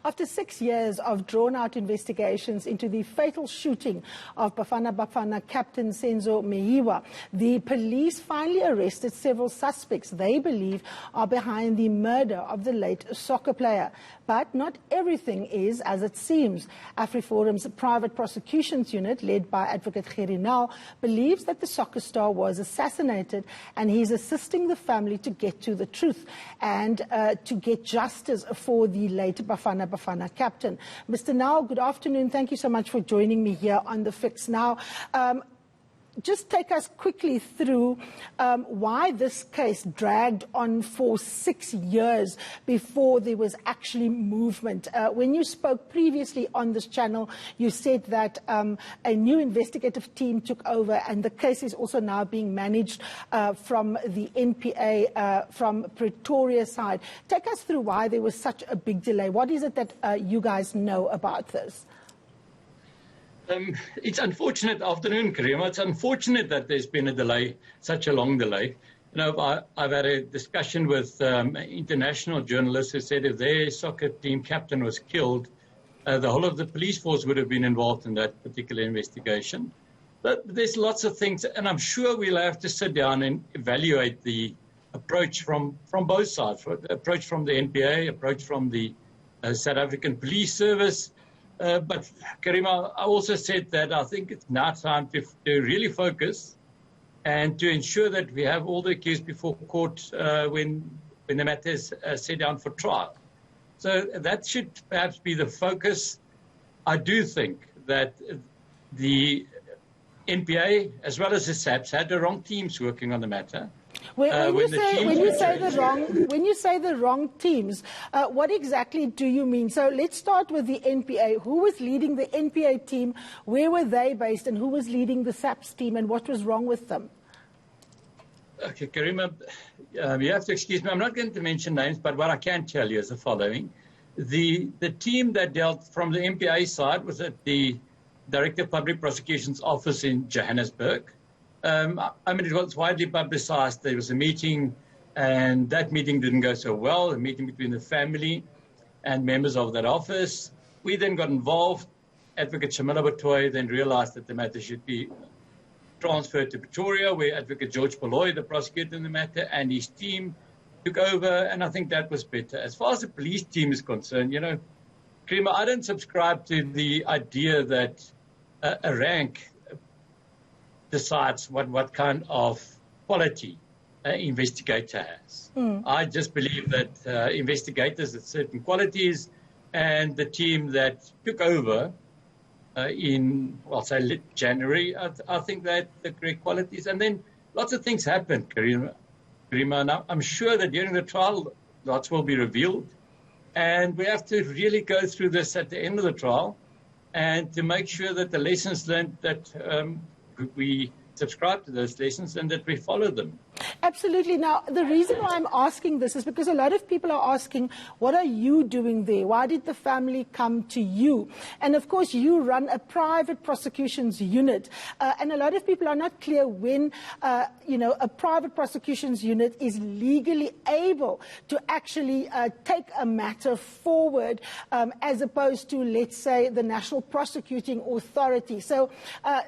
After 6 years of drawn-out investigations into the fatal shooting of Bafana Bafana captain Senzo Meyiwa, the police finally arrested several suspects they believe are behind the murder of the late soccer player. But not everything is as it seems. AfriForum's private prosecutions unit, led by advocate Gerrie Nel, believes that the soccer star was assassinated, and he's assisting the family to get to the truth and to get justice for the late Bafana Bafana captain. Mr. Nel, good afternoon. Thank you so much for joining me here on The Fix. Now, just take us quickly through why this case dragged on for 6 years before there was actually movement. When you spoke previously on this channel, you said that a new investigative team took over, and the case is also now being managed from the NPA, from Pretoria side. Take us through why there was such a big delay. What is it that you guys know about this? It's unfortunate, afternoon, Karima. It's unfortunate that there's been a delay, such a long delay. You know, I've had a discussion with international journalists who said if their soccer team captain was killed, the whole of the police force would have been involved in that particular investigation. But there's lots of things, and I'm sure we'll have to sit down and evaluate the approach from both sides, the approach from the NPA, approach from the South African Police Service. But, Karima, I also said that I think it's now time to really focus and to ensure that we have all the accused before court when the matter is set down for trial. So that should perhaps be the focus. I do think that the NPA, as well as the SAPS, had the wrong teams working on the matter. When you say the wrong teams, what exactly do you mean? So let's start with the NPA. Who was leading the NPA team? Where were they based? And who was leading the SAPS team? And what was wrong with them? Okay, Karima, you have to excuse me. I'm not going to mention names, but what I can tell you is the following. The team that dealt from the NPA side was at the Director of Public Prosecution's office in Johannesburg. I mean, it was widely publicized. There was a meeting, and that meeting didn't go so well, a meeting between the family and members of that office. We then got involved. Advocate Shamila Batoy then realized that the matter should be transferred to Pretoria, where Advocate George Polloy, the prosecutor in the matter, and his team took over, and I think that was better. As far as the police team is concerned, you know, Krima, I don't subscribe to the idea that a rank decides what kind of quality an investigator has. I just believe that investigators have certain qualities, and the team that took over in, well, say, January, I think that the correct qualities. And then lots of things happened, Karima, and I'm sure that during the trial, lots will be revealed. And we have to really go through this at the end of the trial and to make sure that the lessons learned, that we subscribe to those lessons and that we follow them. Absolutely. Now, the reason why I'm asking this is because a lot of people are asking, what are you doing there? Why did the family come to you? And of course, you run a private prosecutions unit. And a lot of people are not clear when, a private prosecutions unit is legally able to actually take a matter forward as opposed to, let's say, the National Prosecuting Authority. So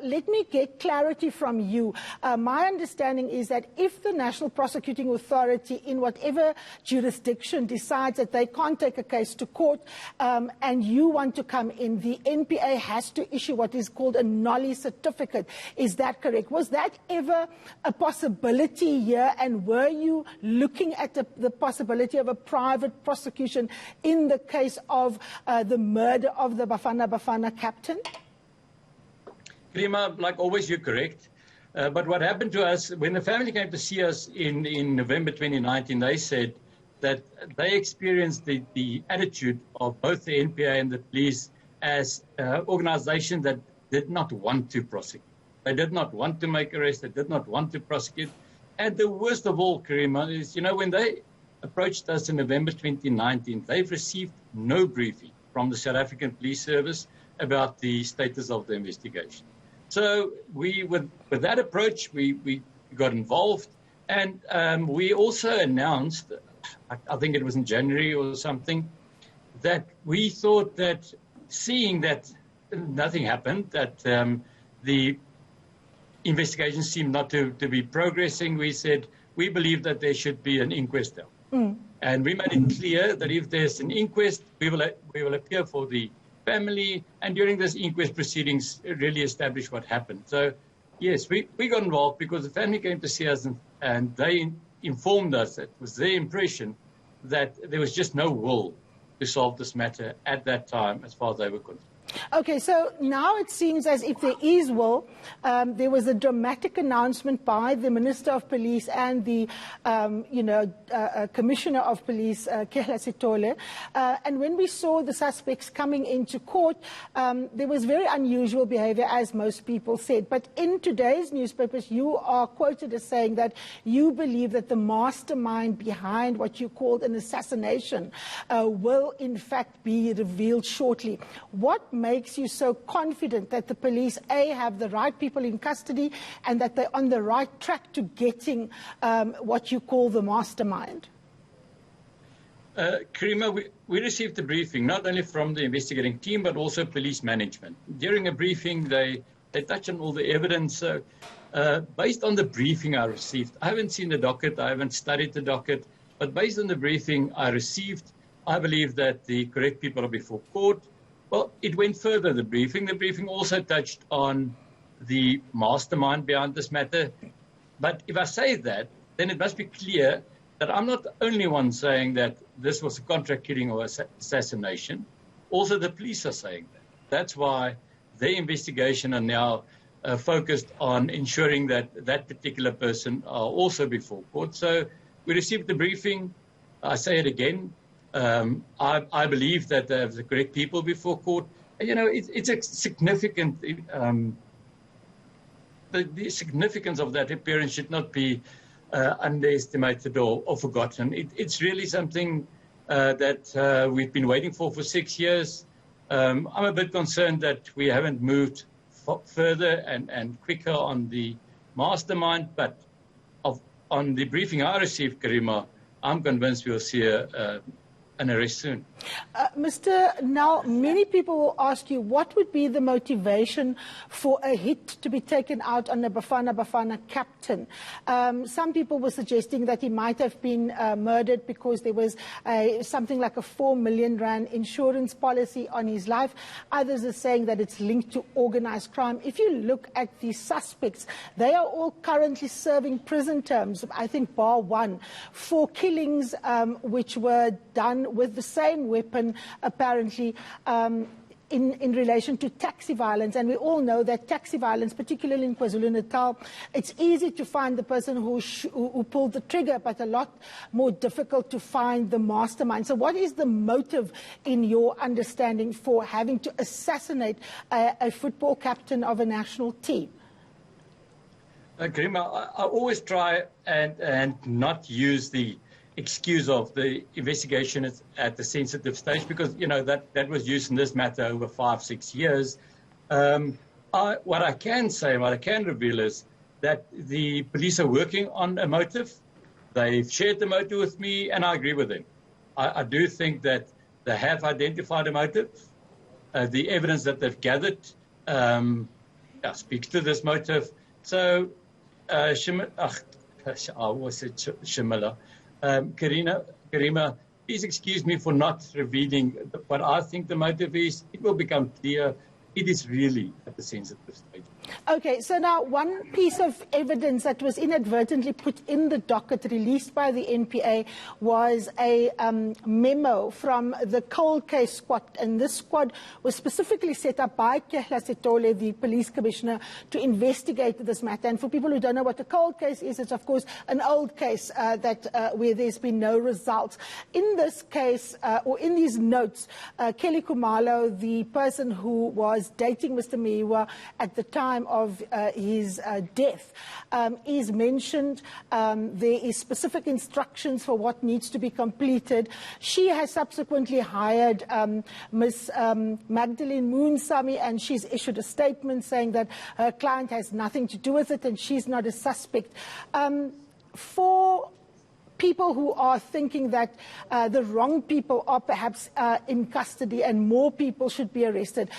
let me get clarity from you. My understanding is that if the National Prosecuting Authority in whatever jurisdiction decides that they can't take a case to court and you want to come in, the NPA has to issue what is called a nollie certificate. Is that correct? Was that ever a possibility here, and were you looking at the possibility of a private prosecution in the case of the murder of the Bafana Bafana captain? Prima, like always, you're correct. But what happened to us, when the family came to see us in November 2019, they said that they experienced the attitude of both the NPA and the police as an organization that did not want to prosecute. They did not want to make arrests. They did not want to prosecute. And the worst of all, Karima, is, when they approached us in November 2019, they've received no briefing from the South African Police Service about the status of the investigation. So with that approach, we got involved, and we also announced, I think it was in January or something, that we thought that seeing that nothing happened, that the investigation seemed not to be progressing, we said we believe that there should be an inquest now. And we made it clear that if there's an inquest, we will appear for the family, and during this inquest proceedings really establish what happened. So yes, we got involved because the family came to see us, and they informed us, it was their impression, that there was just no will to solve this matter at that time as far as they were concerned. Okay, so now it seems as if there is will. There was a dramatic announcement by the Minister of Police and the, Commissioner of Police, Kehla Sitole. And when we saw the suspects coming into court, there was very unusual behavior, as most people said. But in today's newspapers, you are quoted as saying that you believe that the mastermind behind what you called an assassination will, in fact, be revealed shortly. What makes you so confident that the police, A, have the right people in custody and that they're on the right track to getting what you call the mastermind? Karima, we received a briefing not only from the investigating team but also police management. During a briefing, they touched on all the evidence. Based on the briefing I received, I haven't seen the docket, I haven't studied the docket, but based on the briefing I received, I believe that the correct people are before court. Well, it went further, the briefing. The briefing also touched on the mastermind behind this matter. But if I say that, then it must be clear that I'm not the only one saying that this was a contract killing or assassination. Also, the police are saying that. That's why their investigation are now focused on ensuring that that particular person are also before court. So we received the briefing. I say it again. I believe that they have the correct people before court. And, it's a significant, the significance of that appearance should not be underestimated or forgotten. It's really something that we've been waiting for 6 years. I'm a bit concerned that we haven't moved further and quicker on the mastermind, but on the briefing I received, Karima, I'm convinced we'll see an arrest soon. Mr. Nel, many people will ask you what would be the motivation for a hit to be taken out on a Bafana captain. Some people were suggesting that he might have been murdered because there was something like a 4 million rand insurance policy on his life. Others are saying that it's linked to organized crime. If you look at the suspects, they are all currently serving prison terms, I think bar one, for killings which were done with the same weapon, apparently, in relation to taxi violence. And we all know that taxi violence, particularly in KwaZulu-Natal, it's easy to find the person who pulled the trigger, but a lot more difficult to find the mastermind. So what is the motive, in your understanding, for having to assassinate a football captain of a national team? Karima, I always try and not use the excuse of the investigation at the sensitive stage, because that was used in this matter over 5-6 years. What I can say, what I can reveal is that the police are working on a motive. They've shared the motive with me, and I agree with them. I do think that they have identified a motive. The evidence that they've gathered speaks to this motive. So, Shamila. Karima, please excuse me for not revealing what I think the motive is. It will become clear. It is really at the sensitive stage. Okay, so now one piece of evidence that was inadvertently put in the docket released by the NPA was a memo from the cold case squad, and this squad was specifically set up by Kehla Sitole, the police commissioner, to investigate this matter. And for people who don't know what a cold case is, it's of course an old case where there's been no results. In this case, or in these notes, Kelly Kumalo, the person who was dating Mr. Meyiwa at the time of his death, is mentioned. There is specific instructions for what needs to be completed. She has subsequently hired Ms. Magdalene Moonsamy, and she's issued a statement saying that her client has nothing to do with it and she's not a suspect. For people who are thinking that the wrong people are perhaps in custody and more people should be arrested.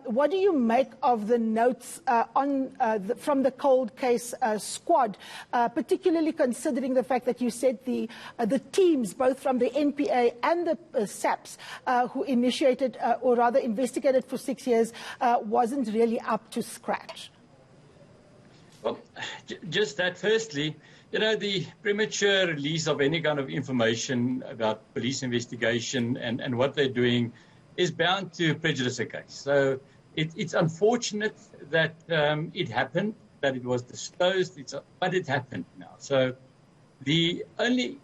What do you make of the notes from the cold case squad, particularly considering the fact that you said the teams, both from the NPA and the SAPS, who initiated or rather investigated for 6 years, wasn't really up to scratch? Well, just that firstly, the premature release of any kind of information about police investigation and what they're doing is bound to prejudice a case. So it's unfortunate that it happened, that it was disclosed, but it happened now. So the only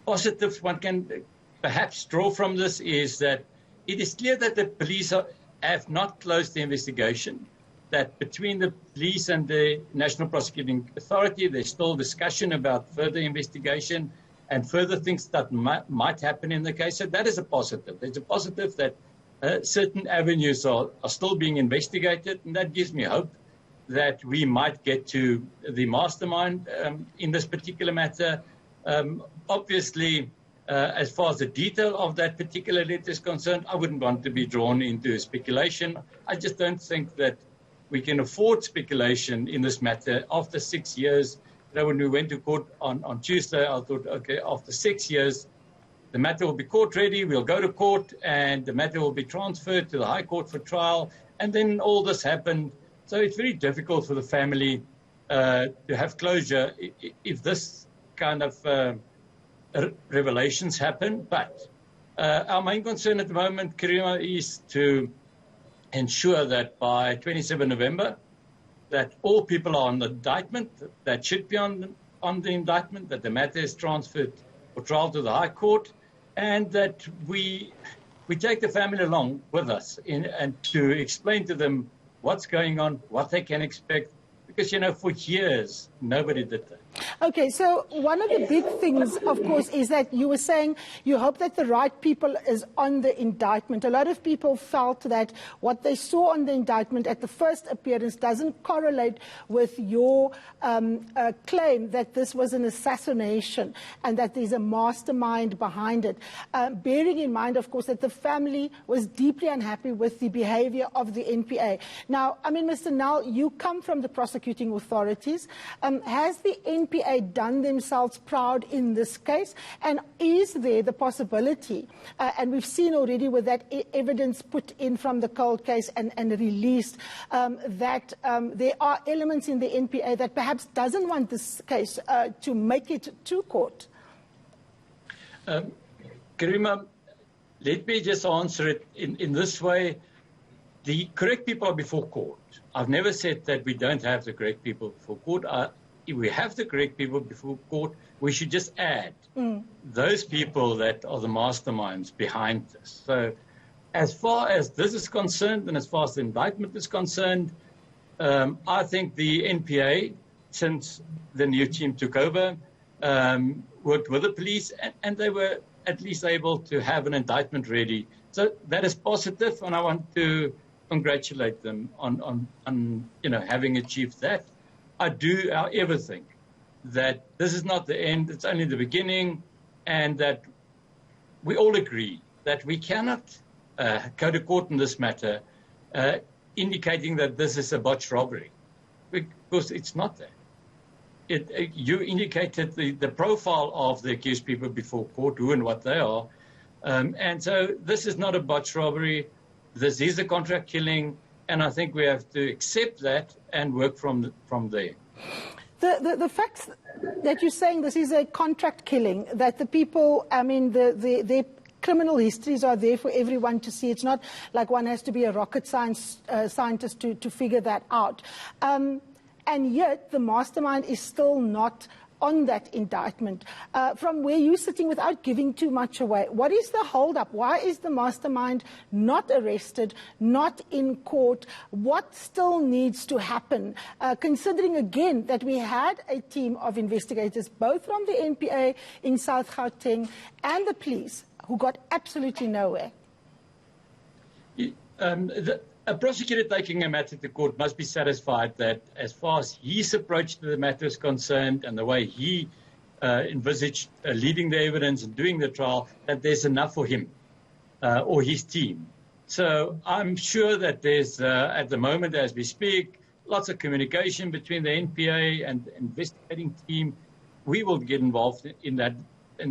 positive one can perhaps draw from this is that it is clear that the police have not closed the investigation, that between the police and the National Prosecuting Authority, there's still discussion about further investigation and further things that might happen in the case. So that is a positive. There's a positive that certain avenues are still being investigated, and that gives me hope that we might get to the mastermind in this particular matter. Obviously, as far as the detail of that particular letter is concerned, I wouldn't want to be drawn into speculation. I just don't think that we can afford speculation in this matter. After 6 years, when we went to court on Tuesday, I thought, okay, after 6 years, the matter will be court ready, we'll go to court, and the matter will be transferred to the High Court for trial, and then all this happened. So it's very difficult for the family to have closure if this kind of revelations happen. But our main concern at the moment, Karima, is to ensure that by 27 November, that all people are on the indictment, that should be on the indictment, that the matter is transferred for trial to the High Court, and that we take the family along with us and to explain to them what's going on, what they can expect, because, for years, nobody did that. Okay, so one of the big things, of course, is that you were saying you hope that the right people is on the indictment. A lot of people felt that what they saw on the indictment at the first appearance doesn't correlate with your claim that this was an assassination and that there's a mastermind behind it. Bearing in mind, of course, that the family was deeply unhappy with the behavior of the NPA. Now, Mr. Nel, you come from the prosecuting authorities. Has the NPA done themselves proud in this case? And is there the possibility, and we've seen already with that evidence put in from the cold case and released, that there are elements in the NPA that perhaps doesn't want this case to make it to court? Karima, let me just answer it in this way. The correct people are before court. I've never said that we don't have the correct people before court. If we have the correct people before court, we should just add those people that are the masterminds behind this. So as far as this is concerned and as far as the indictment is concerned, I think the NPA, since the new team took over, worked with the police, and they were at least able to have an indictment ready. So that is positive, and I want to congratulate them on having achieved that. I do, however, think that this is not the end, it's only the beginning, and that we all agree that we cannot go to court in this matter indicating that this is a botched robbery, because it's not that. You indicated the profile of the accused people before court, who and what they are, and so this is not a botched robbery. This is a contract killing, and I think we have to accept that and work from there. The facts that you're saying this is a contract killing, that the people, their criminal histories are there for everyone to see. It's not like one has to be a rocket scientist to figure that out. And yet the mastermind is still not on that indictment. From where you're sitting, without giving too much away, what is the hold-up? Why is the mastermind not arrested, not in court? What still needs to happen, considering, again, that we had a team of investigators, both from the NPA in South Gauteng and the police, who got absolutely nowhere? A prosecutor taking a matter to court must be satisfied that as far as his approach to the matter is concerned and the way he envisaged leading the evidence and doing the trial, that there's enough for him or his team. So I'm sure that there's, at the moment as we speak, lots of communication between the NPA and the investigating team. We will get involved in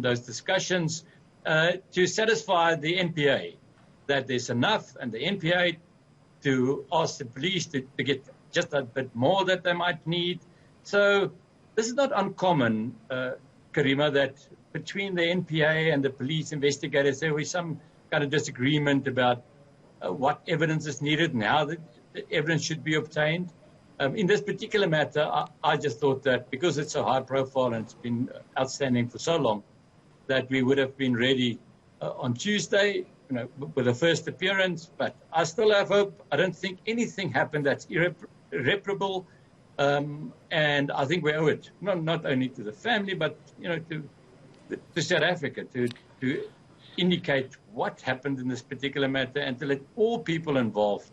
those discussions to satisfy the NPA that there's enough, and the NPA to ask the police to get just a bit more that they might need. So this is not uncommon, Karima, that between the NPA and the police investigators, there was some kind of disagreement about what evidence is needed and how the evidence should be obtained. In this particular matter, I just thought that because it's so high profile and it's been outstanding for so long, that we would have been ready on Tuesday, with the first appearance. But I still have hope. I don't think anything happened that's irreparable. And I think we owe it, not only to the family, but to South Africa to indicate what happened in this particular matter and to let all people involved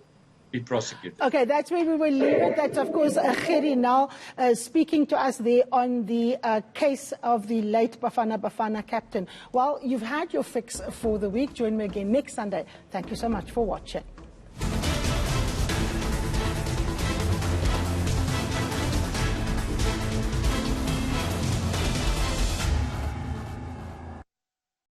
be prosecuted. Okay, that's where we will leave it. That's, of course, Gerrie Nel speaking to us there on the case of the late Bafana captain. Well, you've had your fix for the week. Join me again next Sunday. Thank you so much for watching.